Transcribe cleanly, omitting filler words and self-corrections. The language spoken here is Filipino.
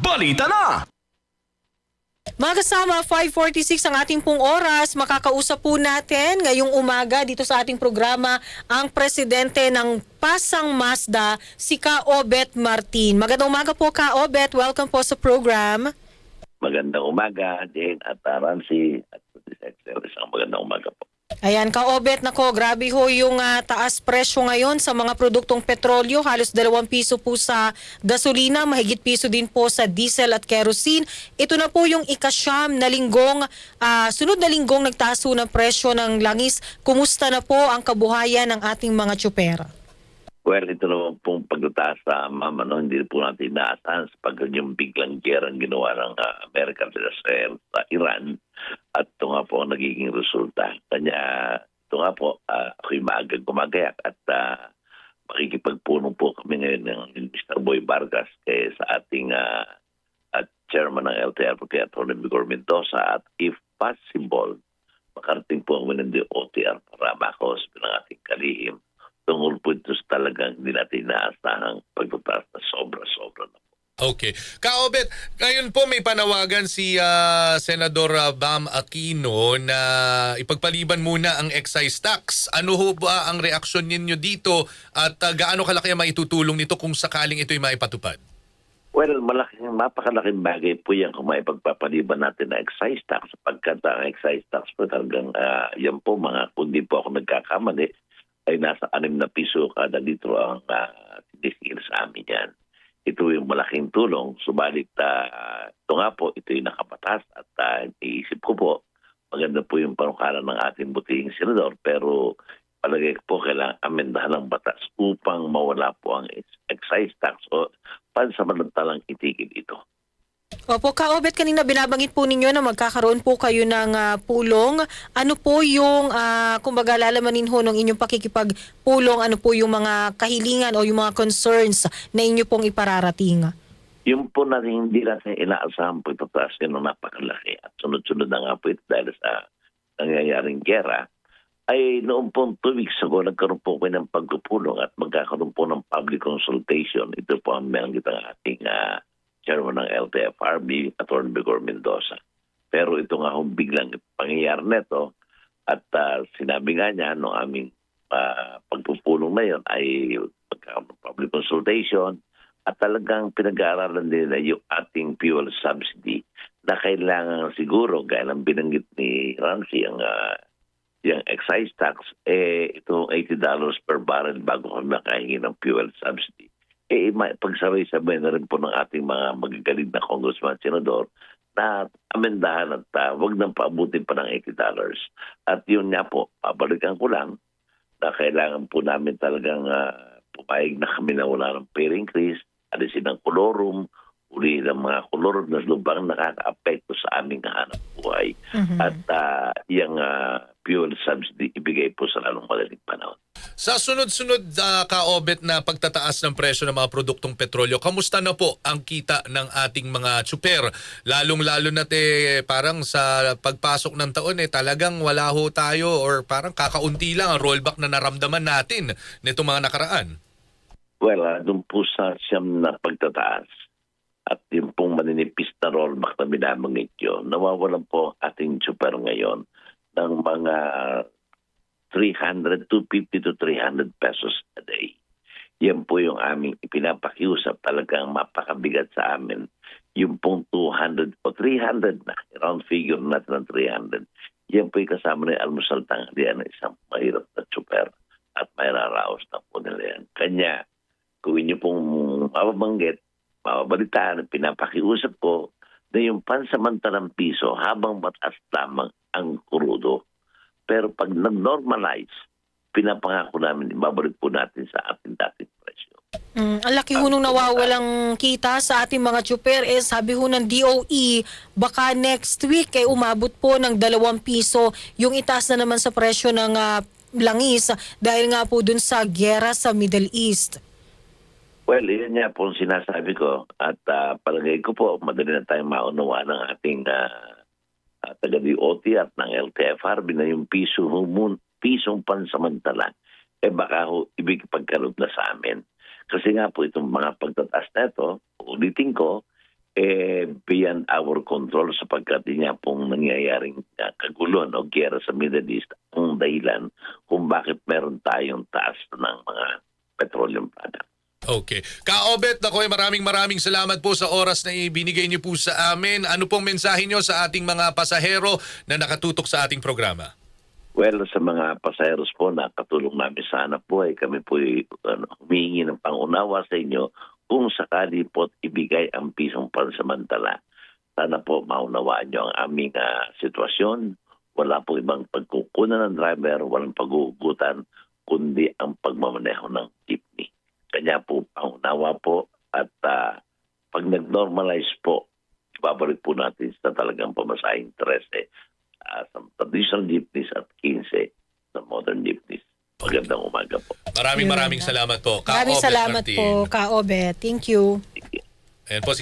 Balita na! Mga kasama, 5:46 ang ating pong oras. Makakausap po natin ngayong umaga dito sa ating programa ang presidente ng Pasang Mazda, si Ka Obet Martin. Magandang umaga po, Ka Obet. Welcome po sa program. Magandang umaga, Jane at Rancy at Excel. Isang magandang umaga po. Ayan, Ka Obet, nako, grabe ho yung taas presyo ngayon sa mga produktong petrolyo. Halos 2 piso po sa gasolina, mahigit piso din po sa diesel at kerosene. Ito na po yung ikasyam na linggong, sunod na linggong nagtaas ho ng presyo ng langis. Kumusta na po ang kabuhayan ng ating mga tsuper? Well, ito naman pong pagtataas sa hindi po natin inaasahan sapagkat yung biglang gerang ginawa ng Amerika sa Israel sa Iran at ito nga po ang nagiging resulta. Kanya ito nga po, ako'y maagang gumagayak at makikipagpunong po kami ngayon ng Mr. Boy Vargas kaya sa ating at chairman ng LTFRB, kay Atty. Vigor Mendoza, at if possible, makarating po kami ng DOTR para makaos ng ating kalihim. Tungkol po ito sa talagang hindi natin inaasahang pagtataas na sobra-sobra na po. Okay. Ka-Obet, ngayon po may panawagan si Senador Bam Aquino na ipagpaliban muna ang excise tax. Ano ho ba ang reaksyon ninyo dito at gaano kalaki ang maitutulong nito kung sakaling ito'y maipatupad? Well, mapakalaking bagay po yan kung maipagpapaliban natin na excise tax sapagkat ang excise tax po talagang yan po kundi po ako nagkakamali, ay nasa 6 na piso kada litro ang sinisingil sa amin yan. Ito yung malaking tulong. Subalit ito nga po, ito yung nakapatas at iisip ko po, maganda po yung panukalan ng ating butihing senador pero palagay ko po kailangan amendahan ng batas upang mawala po ang excise tax o pansamantalang itigil ito. Opo, Ka Obet, kanina binabanggit po ninyo na magkakaroon po kayo ng pulong. Ano po yung, kumbaga lalamanin ho ng inyong pakikipagpulong, ano po yung mga kahilingan o yung mga concerns na inyo pong ipararating? Yung po natin hindi natin inaasahan po itataas yan ng napakalaki at sunod-sunod na nga po ito dahil sa nangyayaring gera ay noong po 2 weeks ago nagkaroon po kayo ng pagpupulong at magkakaroon po ng public consultation. Ito po ang meron kitang ating chairman ng LTFRB, Atty. Vigor Mendoza. Pero ito nga kung biglang pangyayari nito at sinabi nga niya noong aming pagpupulong na yun ay public consultation at talagang pinag-aaralan din na yung ating fuel subsidy na kailangan siguro, gaya ng binanggit ni Ramsey, yung excise tax, ito $80 per barrel bago kami makahingi ng fuel subsidy. Pagsabay-sabay na rin po ng ating mga magagaling na congressman, senador, na amendahan at wag nang paabutin pa ng $80. At yun nga po, pabalikan ko lang na kailangan po namin talagang pumayag na kami na wala ng pay increase, alisin ang kolorum, uli ng mga kolorum na lubang nakaka-apekto sa aming hanap buhay. At yung fuel subsidy ibigay po sa lalong madaling panahon. Sa sunod-sunod, Ka-Obet, na pagtataas ng presyo ng mga produktong petrolyo, kamusta na po ang kita ng ating mga tsuper? Lalong-lalo na parang sa pagpasok ng taon talagang wala ho tayo or parang kakaunti lang ang rollback na naramdaman natin nitong mga nakaraan. Well, doon po sa siyam na pagtataas at yung pong maninipis na rollback na binabanggit yun, nawawalan po ating tsuper ngayon ng mga 250 to 300 pesos a day. Yan po yung aming ipinapakiusap, talagang mapakabigat sa amin. Yung pong 200 o 300 na, round figure natin ng 300, yan po yung kasama na yung almusal tanghalian ng isang mahirap na tsuper at may raraos na po nila yan. Kanya, kung inyo pong mababanggit, mababalitaan, pinapakiusap ko na yung pansamantalang piso habang mataas lamang ang krudo. Pero pag nag-normalize, pinapangako namin, ibabalik po natin sa ating dating presyo. Ang laki ho nung nawawalang kita sa ating mga tsuper. Sabi ho ng DOE, baka next week umabot po ng 2 piso yung itaas na naman sa presyo ng langis dahil nga po dun sa gera sa Middle East. Well, yun nga po ang sinasabi ko at palagay ko po, madali na tayong maunawa ng ating taga-DOT at ng LTFRB na yung pisong pansamantala, baka ibig pagkalog na sa amin. Kasi nga po itong mga pagtataas na ito, ulitin ko, beyond our control sapagkat niya pong nangyayaring kaguluhan o giyera sa Middle East ang dahilan kung bakit meron tayong taas ng mga petroleum products. Okay. Ka-Obet, nakoy, maraming salamat po sa oras na ibinigay niyo po sa amin. Ano pong mensahe niyo sa ating mga pasahero na nakatutok sa ating programa? Well, sa mga pasaheros po na katulong namin sana po ay kami po humihingi ng pangunawa sa inyo kung sakali po ibigay ang pisong pansamantala. Sana po maunawaan nyo ang aming sitwasyon. Wala po ibang pagkukunan ng driver, walang paghuhugutan, kundi ang pagmamaneho ng jeepney. Kanya po pangunawa po at pag nag-normalize po, babalik po natin sa talagang pamasahing 13 sa traditional jeepneys at 15 sa modern jeepneys. Magandang umaga po. Maraming salamat po. Maraming Ka-Obet salamat Martin. po, Ka-Obet. Thank you. Ayan po si